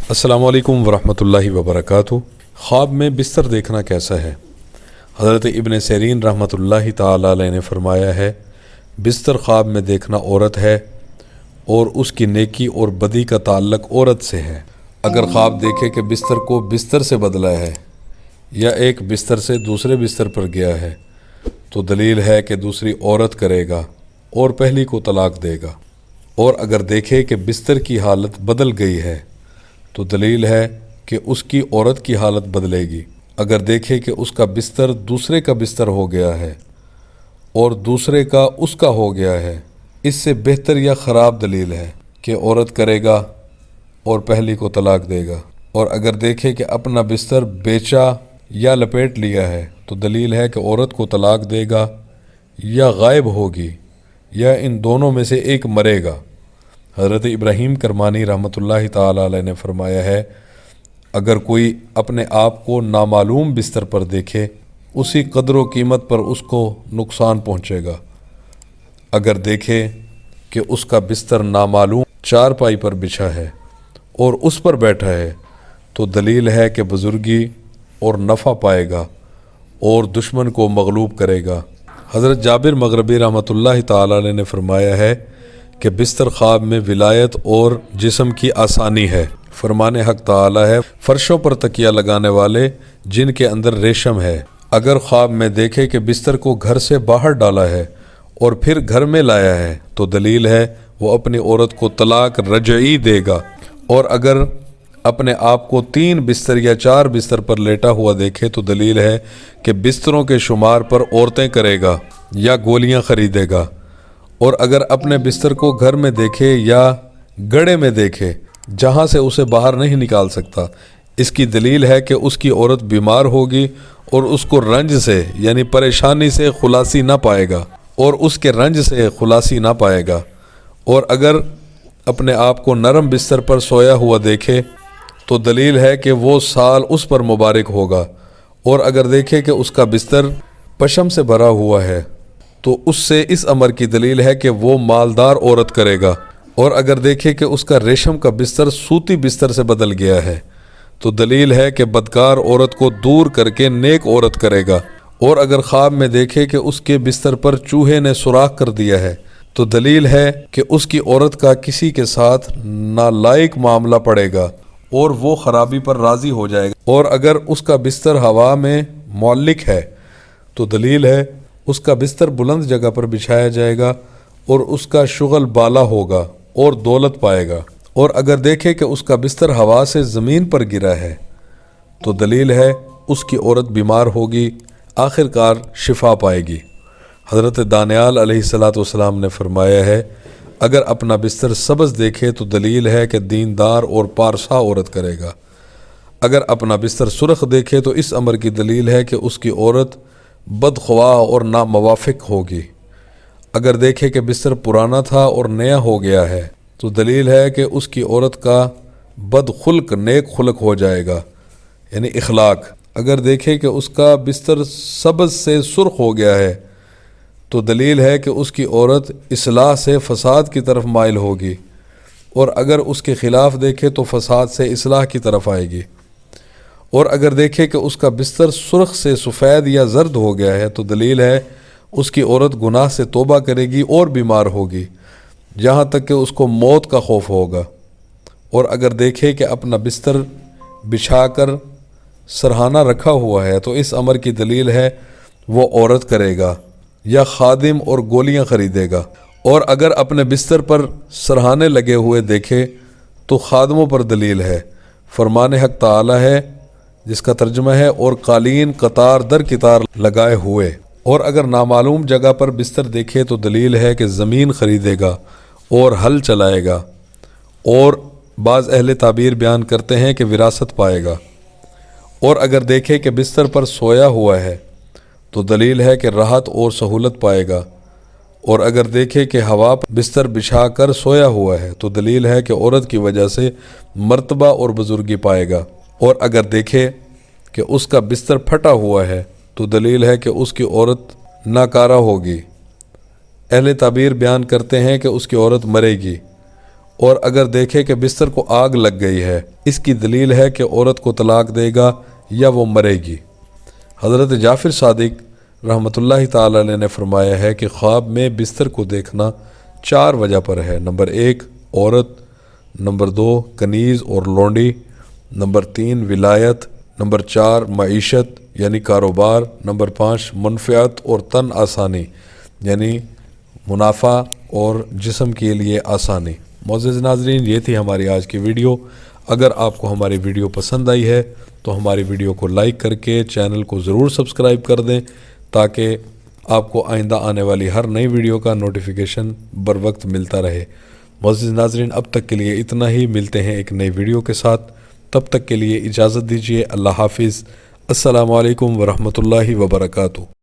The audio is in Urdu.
السلام علیکم ورحمۃ اللہ وبرکاتہ۔ خواب میں بستر دیکھنا کیسا ہے؟ حضرت ابن سیرین رحمۃ اللہ تعالی علیہ نے فرمایا ہے، بستر خواب میں دیکھنا عورت ہے اور اس کی نیکی اور بدی کا تعلق عورت سے ہے۔ اگر خواب دیکھے کہ بستر کو بستر سے بدلا ہے یا ایک بستر سے دوسرے بستر پر گیا ہے تو دلیل ہے کہ دوسری عورت کرے گا اور پہلی کو طلاق دے گا۔ اور اگر دیکھے کہ بستر کی حالت بدل گئی ہے تو دلیل ہے کہ اس کی عورت کی حالت بدلے گی۔ اگر دیکھے کہ اس کا بستر دوسرے کا بستر ہو گیا ہے اور دوسرے کا اس کا ہو گیا ہے، اس سے بہتر یا خراب دلیل ہے کہ عورت کرے گا اور پہلی کو طلاق دے گا۔ اور اگر دیکھے کہ اپنا بستر بیچا یا لپیٹ لیا ہے تو دلیل ہے کہ عورت کو طلاق دے گا یا غائب ہوگی یا ان دونوں میں سے ایک مرے گا۔ حضرت ابراہیم کرمانی رحمۃ اللہ تعالی علیہ نے فرمایا ہے، اگر کوئی اپنے آپ کو نامعلوم بستر پر دیکھے اسی قدر و قیمت پر اس کو نقصان پہنچے گا۔ اگر دیکھے کہ اس کا بستر نامعلوم چارپائی پر بچھا ہے اور اس پر بیٹھا ہے تو دلیل ہے کہ بزرگی اور نفع پائے گا اور دشمن کو مغلوب کرے گا۔ حضرت جابر مغربی رحمۃ اللہ تعالی علیہ نے فرمایا ہے کہ بستر خواب میں ولایت اور جسم کی آسانی ہے۔ فرمان حق تعالی ہے، فرشوں پر تکیہ لگانے والے جن کے اندر ریشم ہے۔ اگر خواب میں دیکھے کہ بستر کو گھر سے باہر ڈالا ہے اور پھر گھر میں لایا ہے تو دلیل ہے وہ اپنی عورت کو طلاق رجعی دے گا۔ اور اگر اپنے آپ کو 3 بستر یا 4 بستر پر لیٹا ہوا دیکھے تو دلیل ہے کہ بستروں کے شمار پر عورتیں کرے گا یا گولیاں خریدے گا۔ اور اگر اپنے بستر کو گھر میں دیکھے یا گڑھے میں دیکھے جہاں سے اسے باہر نہیں نکال سکتا، اس کی دلیل ہے کہ اس کی عورت بیمار ہوگی اور اس کو رنج سے یعنی پریشانی سے خلاصی نہ پائے گا اور اس کے رنج سے خلاصی نہ پائے گا۔ اور اگر اپنے آپ کو نرم بستر پر سویا ہوا دیکھے تو دلیل ہے کہ وہ سال اس پر مبارک ہوگا۔ اور اگر دیکھے کہ اس کا بستر پشم سے بھرا ہوا ہے تو اس سے اس امر کی دلیل ہے کہ وہ مالدار عورت کرے گا۔ اور اگر دیکھے کہ اس کا ریشم کا بستر سوتی بستر سے بدل گیا ہے تو دلیل ہے کہ بدکار عورت کو دور کر کے نیک عورت کرے گا۔ اور اگر خواب میں دیکھے کہ اس کے بستر پر چوہے نے سوراخ کر دیا ہے تو دلیل ہے کہ اس کی عورت کا کسی کے ساتھ نالائق معاملہ پڑے گا اور وہ خرابی پر راضی ہو جائے گا۔ اور اگر اس کا بستر ہوا میں معلق ہے تو دلیل ہے اس کا بستر بلند جگہ پر بچھایا جائے گا اور اس کا شغل بالا ہوگا اور دولت پائے گا۔ اور اگر دیکھے کہ اس کا بستر ہوا سے زمین پر گرا ہے تو دلیل ہے اس کی عورت بیمار ہوگی، آخر کار شفا پائے گی۔ حضرت دانیال علیہ السلام نے فرمایا ہے، اگر اپنا بستر سبز دیکھے تو دلیل ہے کہ دیندار اور پارسا عورت کرے گا۔ اگر اپنا بستر سرخ دیکھے تو اس امر کی دلیل ہے کہ اس کی عورت بدخواہ اور ناموافق ہوگی۔ اگر دیکھے کہ بستر پرانا تھا اور نیا ہو گیا ہے تو دلیل ہے کہ اس کی عورت کا بد خلق نیک خلق ہو جائے گا، یعنی اخلاق۔ اگر دیکھے کہ اس کا بستر سبز سے سرخ ہو گیا ہے تو دلیل ہے کہ اس کی عورت اصلاح سے فساد کی طرف مائل ہوگی۔ اور اگر اس کے خلاف دیکھے تو فساد سے اصلاح کی طرف آئے گی۔ اور اگر دیکھے کہ اس کا بستر سرخ سے سفید یا زرد ہو گیا ہے تو دلیل ہے اس کی عورت گناہ سے توبہ کرے گی اور بیمار ہوگی جہاں تک کہ اس کو موت کا خوف ہوگا۔ اور اگر دیکھے کہ اپنا بستر بچھا کر سرہانہ رکھا ہوا ہے تو اس امر کی دلیل ہے وہ عورت کرے گا یا خادم اور گولیاں خریدے گا۔ اور اگر اپنے بستر پر سرہانے لگے ہوئے دیکھے تو خادموں پر دلیل ہے۔ فرمان حق تعالی ہے جس کا ترجمہ ہے، اور قالین قطار در قطار لگائے ہوئے۔ اور اگر نامعلوم جگہ پر بستر دیکھے تو دلیل ہے کہ زمین خریدے گا اور ہل چلائے گا۔ اور بعض اہل تعبیر بیان کرتے ہیں کہ وراثت پائے گا۔ اور اگر دیکھے کہ بستر پر سویا ہوا ہے تو دلیل ہے کہ راحت اور سہولت پائے گا۔ اور اگر دیکھے کہ ہوا پر بستر بچھا کر سویا ہوا ہے تو دلیل ہے کہ عورت کی وجہ سے مرتبہ اور بزرگی پائے گا۔ اور اگر دیکھے کہ اس کا بستر پھٹا ہوا ہے تو دلیل ہے کہ اس کی عورت ناکارہ ہوگی۔ اہل تعبیر بیان کرتے ہیں کہ اس کی عورت مرے گی۔ اور اگر دیکھے کہ بستر کو آگ لگ گئی ہے، اس کی دلیل ہے کہ عورت کو طلاق دے گا یا وہ مرے گی۔ حضرت جعفر صادق رحمۃ اللہ تعالی علیہ نے فرمایا ہے کہ خواب میں بستر کو دیکھنا 4 وجہ پر ہے۔ نمبر 1 عورت، نمبر 2 کنیز اور لونڈی، نمبر 3 ولایت، نمبر 4 معیشت یعنی کاروبار، نمبر 5 منفعت اور تن آسانی یعنی منافع اور جسم کے لیے آسانی۔ معزز ناظرین، یہ تھی ہماری آج کی ویڈیو۔ اگر آپ کو ہماری ویڈیو پسند آئی ہے تو ہماری ویڈیو کو لائک کر کے چینل کو ضرور سبسکرائب کر دیں تاکہ آپ کو آئندہ آنے والی ہر نئی ویڈیو کا نوٹیفیکیشن بر وقت ملتا رہے۔ معزز ناظرین، اب تک کے لیے اتنا ہی، ملتے ہیں ایک نئی ویڈیو کے ساتھ، تب تک کے لیے اجازت دیجیے۔ اللہ حافظ۔ السلام علیکم ورحمۃ اللہ وبرکاتہ۔